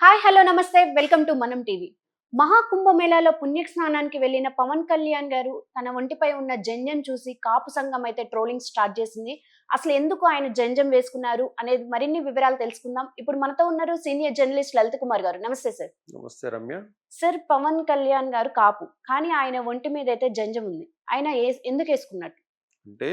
Hi hello నమస్తే welcome to మనం TV. మహాకుంభమేళాలో పుణ్యస్నానానికి వెళ్ళిన పవన్ కళ్యాణ్ గారు తన ఒంటిపై ఉన్న జంజం చూసి కాపు సంఘం అయితే ట్రోలింగ్ స్టార్ట్ చేసింది. అసలు ఎందుకు ఆయన జంజం వేసుకున్నారు అనేది మరిన్ని వివరాలు తెలుసుకుందాం. ఇప్పుడు మనతో ఉన్నారు సీనియర్ జర్నలిస్ట్ లలిత్ కుమార్ గారు. నమస్తే సార్. నమస్తే రమ్య. సార్, పవన్ కళ్యాణ్ గారు కాపు, కానీ ఆయన ఒంటి మీద అయితే జంజం ఉంది. ఆయన ఎందుకు వేసుకున్నట్టు? అంటే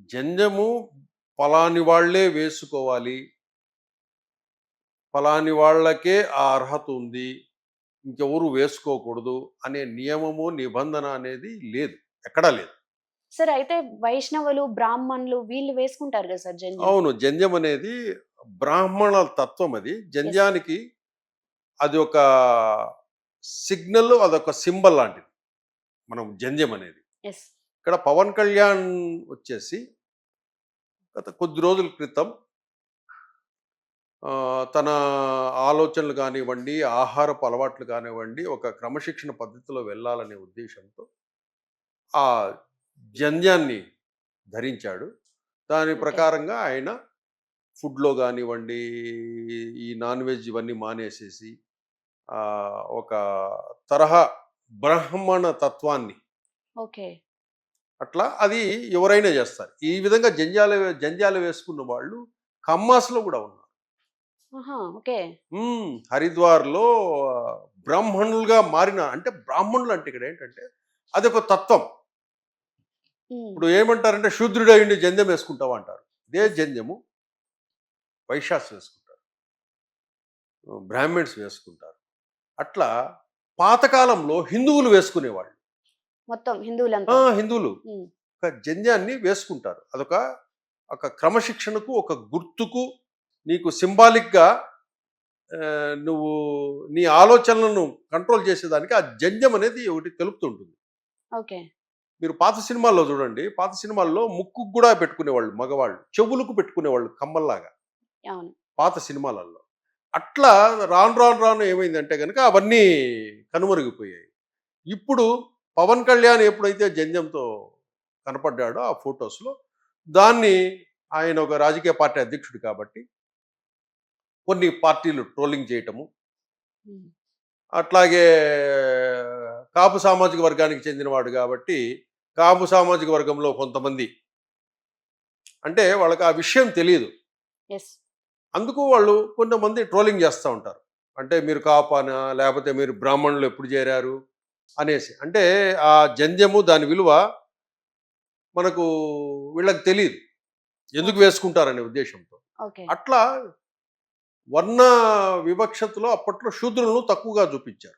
జంజము పలాని వాళ్ళే వేసుకోవాలి, పలాని వాళ్ళకే ఆ అర్హత ఉంది, ఇంకెవరు వేసుకోకూడదు అనే నియమము నిబంధన అనేది లేదు, ఎక్కడా లేదు. సార్, అయితే వైష్ణవులు, బ్రాహ్మణులు వీళ్ళు వేసుకుంటారు కదా సార్ జంజం? అవును, జంజం అనేది బ్రాహ్మణ తత్వం. అది ఎస్. జంజానికి అది ఒక సిగ్నల్, అదొక సింబల్ లాంటిది మనం జంజం అనేది. ఎస్. ఇక్కడ పవన్ కళ్యాణ్ వచ్చేసి గత కొద్ది రోజుల క్రితం తన ఆలోచనలు కానివ్వండి, ఆహారపు అలవాట్లు కానివ్వండి, ఒక క్రమశిక్షణ పద్ధతిలో వెళ్ళాలనే ఉద్దేశంతో ఆ జంధ్యాన్ని ధరించాడు. దాని ఓకే. ప్రకారంగా ఆయన ఫుడ్‌లో గానివ్వండి, ఈ నాన్ వెజ్ ఇవన్నీ మానేసేసి ఒక తరహా బ్రాహ్మణ తత్వాన్ని, ఓకే. అట్లా అది ఎవరైనా చేస్తారు. ఈ విధంగా జంధ్యాలు వేసుకున్న వాళ్ళు కమ్మాస్‌లో గూడా ఉన్నారు. ఆహా! ఓకే. హరిద్వార్‌లో బ్రాహ్మణులుగా మారిన, అంటే బ్రాహ్మణులు అంటే ఇక్కడ ఏంటంటే అదొక తత్వం. హ్మ్. ఇప్పుడు ఏమంటారంటే శూద్రుడయ్యుండి జంధ్యం వేసుకుంటావా అంటారు. ఇదే జంధ్యము వైశ్యాస్ వేసుకుంటారు, బ్రాహ్మిన్స్ వేసుకుంటారు. అట్లా పాతకాలంలో హిందువులు వేసుకునేవాళ్ళు. మొత్తం హిందువులంతా. హిందువులు హ్మ్. ఒక జంధ్యాన్ని వేసుకుంటారు. అదొక ఒక క్రమశిక్షణకు, ఒక గుర్తుకు, నీకు సింబాలిక్‌గా నువ్వు నీ ఆలోచనలను కంట్రోల్ చేసేదానికి ఆ జంధ్యం అనేది ఒకటి తెలుపుతుంటుంది. ఓకే. మీరు పాత సినిమాల్లో చూడండి. పాత సినిమాల్లో ముక్కుకు కూడా పెట్టుకునేవాళ్ళు మగవాళ్ళు. చెవులకు పెట్టుకునేవాళ్ళు కమ్మల్లాగా అవును. పాత సినిమాలలో. అట్లా రాను రాను రాను ఏమైందంటే గనక అవన్నీ కనుమరుగైపోయాయి. ఇప్పుడు పవన్ కళ్యాణ్ ఎప్పుడైతే జంధ్యంతో కనపడ్డాడో ఆ ఫోటోస్‌లో, దాన్ని ఆయన ఒక రాజకీయ పార్టీ అధ్యక్షుడు కాబట్టి కొన్ని పార్టీలు ట్రోలింగ్ చేయటము, హ్మ్. అట్లాగే కాపు సామాజిక వర్గానికి చెందినవాడు కాబట్టి కాపు సామాజిక వర్గంలో కొంతమంది, అంటే వాళ్ళకి ఆ విషయం తెలియదు, యెస్. అందుకు వాళ్ళు కొంతమంది ట్రోలింగ్ చేస్తూ ఉంటారు. అంటే మీరు కాపానా, లేకపోతే మీరు బ్రాహ్మణులు ఎప్పుడు చేరారు అనేసి. అంటే ఆ జంధ్యము దాని విలువ మనకు వీళ్ళకి తెలియదు, ఎందుకు ఓకే. వేసుకుంటారనే ఉద్దేశంతో. ఓకే. అట్లా వర్ణ వివక్షతలో అప్పట్లో శూద్రులను తక్కువగా చూపించారు.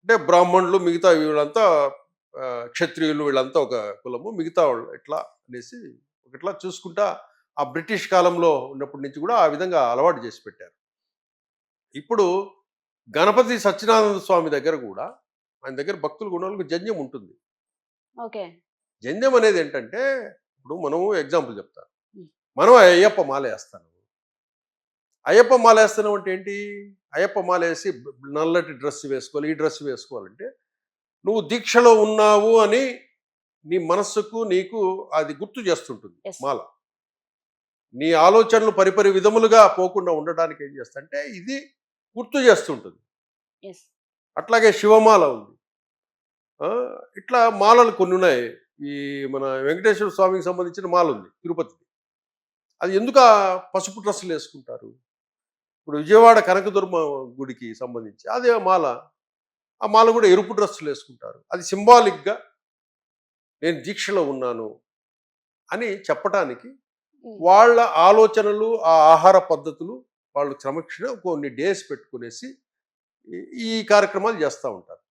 అంటే బ్రాహ్మణులు మిగతా వీళ్ళంతా క్షత్రియులు వీళ్ళంతా ఒక కులము, మిగతా వాళ్ళు ఎట్లా అనేసి ఒకట్లా చూసుకుంటా ఆ బ్రిటిష్ కాలంలో ఉన్నప్పటి నుంచి కూడా ఆ విధంగా అలవాటు చేసి పెట్టారు. ఇప్పుడు గణపతి సత్యనారాయణ స్వామి దగ్గర కూడా, ఆయన దగ్గర భక్తులు గుణాలకు జంధ్యం ఉంటుంది. ఓకే. జంధ్యం అనేది ఏంటంటే, ఇప్పుడు మనం ఎగ్జాంపుల్ చెప్తాను. హ్మ్. మనం అయ్యప్ప మాల వేస్తాను. అయ్యప్ప మాల వేస్తున్నాం అంటే ఏంటి? అయ్యప్ప మాల వేసి నల్లటి డ్రెస్ వేసుకోవాలి, ఈ డ్రెస్ వేసుకోవాలంటే నువ్వు దీక్షలో ఉన్నావు అని నీ మనస్సుకు నీకు అది గుర్తు చేస్తుంటుంది యెస్. మాల. నీ ఆలోచనలు పరిపరి విధములుగా పోకుండా ఉండడానికి ఏం చేస్తంటే ఇది గుర్తు చేస్తుంటుంది. యెస్. అట్లాగే శివమాల ఉంది. ఆ, ఇట్లా మాలలు కొన్ని ఉన్నాయి. ఈ మన వెంకటేశ్వర స్వామికి సంబంధించిన మాల ఉంది తిరుపతిది. అది ఎందుకు ఆ పసుపు డ్రెస్సులు వేసుకుంటారు? ఇప్పుడు విజయవాడ కనకదుర్మ గుడికి సంబంధించి అదే మాల. ఆ మాల కూడా ఎరుపు డ్రెస్సులు వేసుకుంటారు. అది సింబాలిక్‌గా నేను దీక్షలో ఉన్నాను అని చెప్పటానికి హ్మ్. వాళ్ళ ఆలోచనలు, ఆ ఆహార పద్ధతులు, వాళ్ళు క్రమశిక్షణ కొన్ని డేస్ పెట్టుకునేసి ఈ కార్యక్రమాలు చేస్తా ఉంటారు.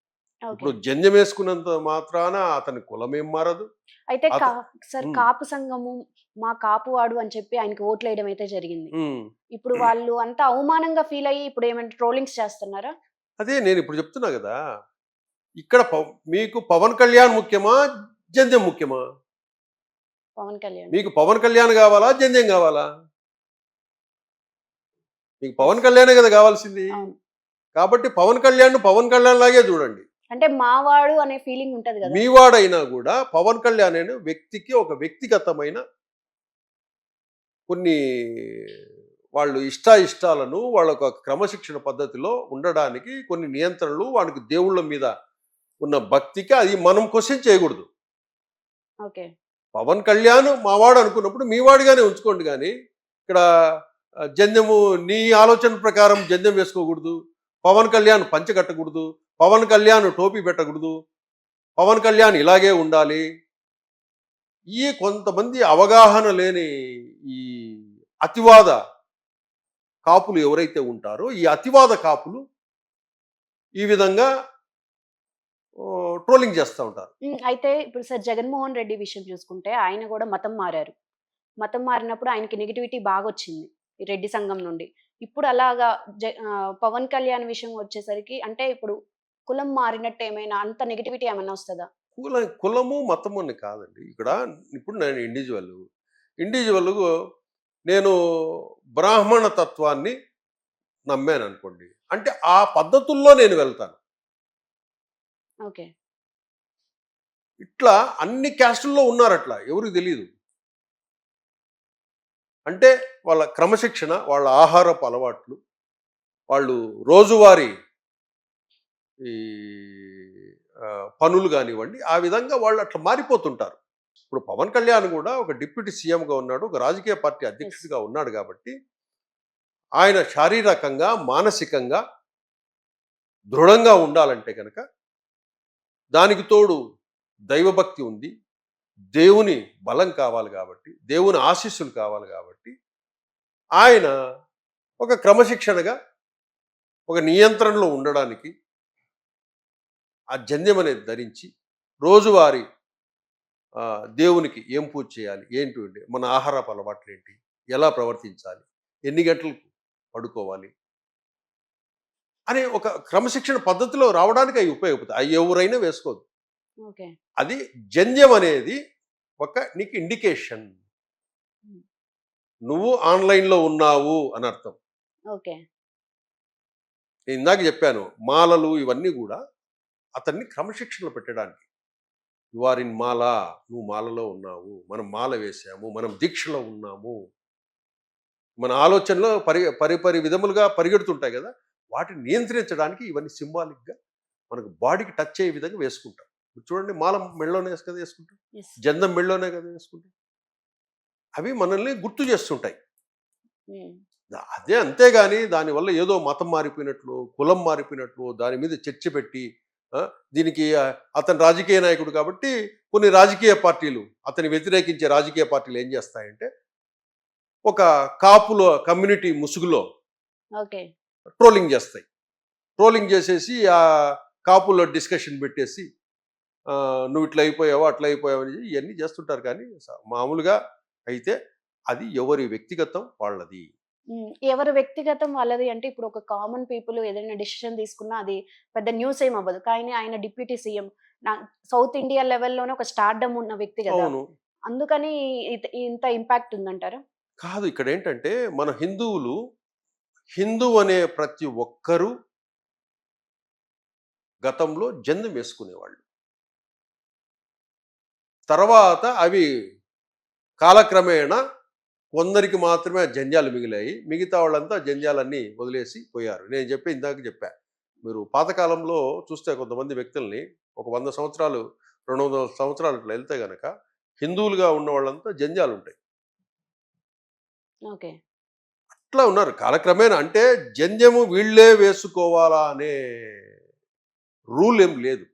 ఓకే. ఇప్పుడు జంధ్యం వేసుకున్నంత మాత్రాన అతని కులమేం మారదు. అయితే అత సార్, హ్మ్. కాపు సంఘము మా కాపువాడు అని చెప్పి ఆయనకి ఓట్లేయడం అయితే జరిగింది. హ్మ్. ఇప్పుడు వాళ్ళు అంతా అవమానంగా ఫీల్ అయ్యి ఇప్పుడు ఏమైనా ట్రోలింగ్స్ చేస్తున్నారా? అదే నేనిప్పుడు చెప్తున్నా గదా! ఇక్కడ మీకు పవన్ కళ్యాణ్ ముఖ్యమా? జంధ్యం ముఖ్యమా? పవన్ కళ్యాణ్. మీకు పవన్ కళ్యాణ్ గావాలా? జంధ్యం గావాలా? మీకు యెస్. పవన్ కళ్యాణే గదా గావాల్సింది. అవును. కాబట్టి పవన్ కళ్యాణ్‌ను పవన్ కళ్యాణ్ లాగే జూడండి. అంటే మావాడు అనే ఫీలింగ్ ఉంటది గదా! మీ వాడైనా గూడా పవన్ కళ్యాణ్ అనే వ్యక్తికి ఒక వ్యక్తిగతమైన కొన్ని వాళ్ళు ఇష్టాయిష్టాలను వాళ్ళ ఒక క్రమశిక్షణ పద్ధతిలో ఉండడానికి కొన్ని నియంత్రణలు, వానికి దేవుళ్ళ మీద ఉన్న భక్తికి అది మనం క్వశ్చన్ చేయకూడదు. ఓకే. పవన్ కళ్యాణ్ మావాడు అనుకున్నప్పుడు మీవాడిగానే ఉంచుకోండి, కానీ ఇక్కడ జంధ్యము నీ ఆలోచన ప్రకారం జంధ్యం వేసుకోకూడదు, పవన్ కళ్యాణ్ పంచె కట్టకూడదు, పవన్ కళ్యాణ్ టోపీ పెట్టకూడదు, పవన్ కళ్యాణ్ ఇలాగే ఉండాలి. ఈ కొంతమంది అవగాహన లేని ఈ అతివాద కాపులు ఎవరైతే ఉంటారో, ఈ అతివాద కాపులు ఈ విధంగా ట్రోలింగ్ చేస్తూ ఉంటారు. అయితే ఇప్పుడు సార్ జగన్మోహన్ రెడ్డి విషయం చూసుకుంటే ఆయన కూడా మతం మారారు. మతం మారినప్పుడు ఆయనకి నెగటివిటీ బాగొచ్చింది ఈ రెడ్డి సంఘం నుండి. ఇప్పుడు అలాగా పవన్ కళ్యాణ్ విషయం వచ్చేసరికి అంటే ఇప్పుడు కులం మారినట్టు ఏమైనా అంత నెగటివిటీ ఏమైనా వస్తదా? కులము మతము అని కాదండి ఇక్కడ. ఇప్పుడు నేను ఇండివిజువల్ నేను బ్రాహ్మణ తత్వాన్ని నమ్మాను అనుకోండి, అంటే ఆ పద్ధతుల్లో నేను వెళ్తాను. ఓకే. ఇట్లా అన్ని క్యాస్టుల్లో ఉన్నారు, అట్లా ఎవరికి తెలియదు. అంటే వాళ్ళ క్రమశిక్షణ, వాళ్ళ ఆహారపు అలవాట్లు, వాళ్ళు రోజువారీ ఈ పనులు కానివ్వండి, ఆ విధంగా వాళ్ళు అట్లా మారిపోతుంటారు. ఇప్పుడు పవన్ కళ్యాణ్ కూడా ఒక డిప్యూటీ సీఎంగా ఉన్నాడు, ఒక రాజకీయ పార్టీ అధ్యక్షుడిగా ఉన్నాడు కాబట్టి ఆయన శారీరకంగా మానసికంగా దృఢంగా ఉండాలంటే కనుక దానికి తోడు దైవభక్తి ఉంది, దేవుని బలం కావాలి కాబట్టి, దేవుని ఆశీస్సులు కావాలి కాబట్టి ఆయన ఒక క్రమశిక్షణగా ఒక నియంత్రణలో ఉండడానికి ఆ జంధ్యం అనేది ధరించి రోజువారీ దేవునికి ఏం పూజ చేయాలి, ఏంటి మన ఆహారపు అలవాట్లు ఏంటి, ఎలా ప్రవర్తించాలి, ఎన్ని గంటలకు పడుకోవాలి అనే ఒక క్రమశిక్షణ పద్ధతిలో రావడానికి అవి ఉపయోగపడతాయి. అవి ఎవరైనా వేసుకోదు. ఓకే. అది జంధ్యం అనేది ఒక నీకు ఇండికేషన్, నువ్వు ఆన్లైన్లో ఉన్నావు అని అర్థం. ఓకే. నేను ఇందాక చెప్పాను, మాలలు ఇవన్నీ కూడా అతన్ని క్రమశిక్షణలో పెట్టడానికి. యు ఆర్ ఇన్ మాల, నువ్వు మాలలో ఉన్నావు, మనం మాల వేసాము, మనం దీక్షలో ఉన్నాము, మన ఆలోచనలో పరిపరి విధములుగా పరిగెడుతుంటాయి కదా, వాటిని నియంత్రించడానికి ఇవన్నీ సింబాలిక్గా మనకు బాడీకి టచ్ అయ్యే విధంగా వేసుకుంటాం. చూడండి, మాల మెళ్ళలోనే కదా వేసుకుంటాం, జందం మెళ్ళలోనే కదా వేసుకుంటాం. అవి మనల్ని గుర్తు చేస్తుంటాయి. అదే, అంతేగాని దానివల్ల ఏదో మతం మారిపోయినట్లు, కులం మారిపోయినట్లు దాని మీద చర్చ పెట్టి దీనికి అతను రాజకీయ నాయకుడు కాబట్టి కొన్ని రాజకీయ పార్టీలు, అతని వ్యతిరేకించే రాజకీయ పార్టీలు ఏం చేస్తాయంటే ఒక కాపుల కమ్యూనిటీ ముసుగులో ట్రోలింగ్ చేస్తాయి. ట్రోలింగ్ చేసేసి ఆ కాపుల్లో డిస్కషన్ పెట్టేసి నువ్వు ఇట్లా అయిపోయావా అట్లా అయిపోయావు అని ఇవన్నీ చేస్తుంటారు. కానీ మామూలుగా అయితే అది ఎవరి వ్యక్తిగతం వాళ్ళది. ఎవరి వ్యక్తిగతం వాళ్ళది అంటే ఇప్పుడు ఒక కామన్ పీపుల్ ఏదైనా డిసిషన్ తీసుకున్నా అది పెద్ద న్యూస్ ఏం అవ్వదు. కానీ ఆయన డిప్యూటీ సీఎం సౌత్ ఇండియా లెవెల్లోనే ఒక స్టార్డమ్ ఉన్న వ్యక్తి కదా, అందుకని ఇంత ఇంపాక్ట్ ఉందంటారా? కాదు, ఇక్కడ ఏంటంటే మన హిందూ అనే ప్రతి ఒక్కరూ గతంలో జందం వేసుకునేవాళ్ళు. తర్వాత అవి కాలక్రమేణా కొందరికి మాత్రమే జంధ్యాలు మిగిలాయి, మిగతా వాళ్ళంతా జంధ్యాలన్నీ వదిలేసి పోయారు. నేను ఇందాక చెప్పా, మీరు పాతకాలంలో చూస్తే కొంతమంది వ్యక్తుల్ని ఒక 100 సంవత్సరాలు 200 సంవత్సరాలు ఇట్లా వెళ్తే గనక హిందువులుగా ఉన్న వాళ్ళంతా జంధ్యాలు ఉంటాయి. ఓకే. అట్లా ఉన్నారు కాలక్రమేణా. అంటే జంధ్యము వీళ్ళే వేసుకోవాలా అనే రూల్ ఏం లేదు.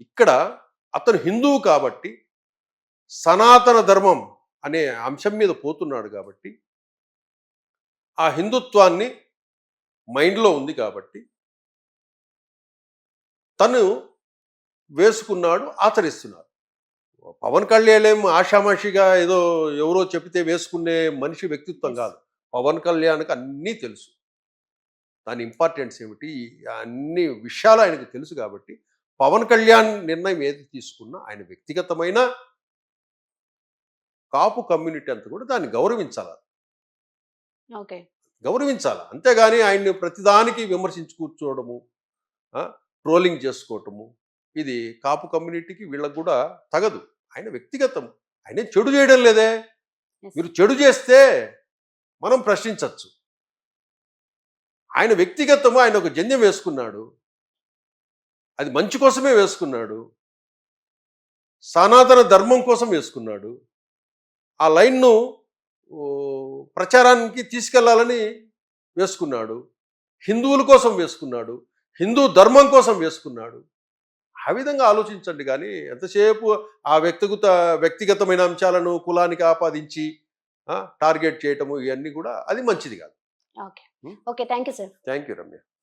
ఇక్కడ అతను హిందువు కాబట్టి సనాతన ధర్మం అనే అంశం మీద పోతున్నాడు కాబట్టి ఆ హిందుత్వాన్ని మైండ్లో ఉంది కాబట్టి తను వేసుకున్నాడు, ఆచరిస్తున్నాడు. పవన్ కళ్యాణ్ ఏం ఆషామాషిగా ఏదో ఎవరో చెప్తే వేసుకునే మనిషి వ్యక్తిత్వం కాదు. పవన్ కళ్యాణ్కి అన్నీ తెలుసు, దాని ఇంపార్టెన్స్ ఏమిటి, అన్ని విషయాలు ఆయనకు తెలుసు కాబట్టి పవన్ కళ్యాణ్ నిర్ణయం ఏది తీసుకున్నా ఆయన వ్యక్తిగతమైన కాపు కమ్యూనిటీ అంతా కూడా దాన్ని గౌరవించాలి. అంతేగాని ఆయన్ని ప్రతిదానికి విమర్శించి కూర్చోవడము, ట్రోలింగ్ చేసుకోవటము, ఇది కాపు కమ్యూనిటీకి వీళ్ళకు కూడా తగదు. ఆయన వ్యక్తిగతం, ఆయన చెడు చేయడం లేదే. మీరు చెడు చేస్తే మనం ప్రశ్నించవచ్చు. ఆయన వ్యక్తిగతము ఆయన ఒక జంధ్యం వేసుకున్నాడు, అది మంచి కోసమే వేసుకున్నాడు, సనాతన ధర్మం కోసం వేసుకున్నాడు, ఆ లైన్ను ప్రచారానికి తీసుకెళ్లాలని వేసుకున్నాడు, హిందువుల కోసం వేసుకున్నాడు, హిందూ ధర్మం కోసం వేసుకున్నాడు. ఆ విధంగా ఆలోచించండి. కానీ ఎంతసేపు ఆ వ్యక్తిగతమైన అంశాలను కులానికి ఆపాదించి టార్గెట్ చేయటము ఇవన్నీ కూడా అది మంచిది కాదు. Okay. Okay. Thank you sir. Thank you Ramya.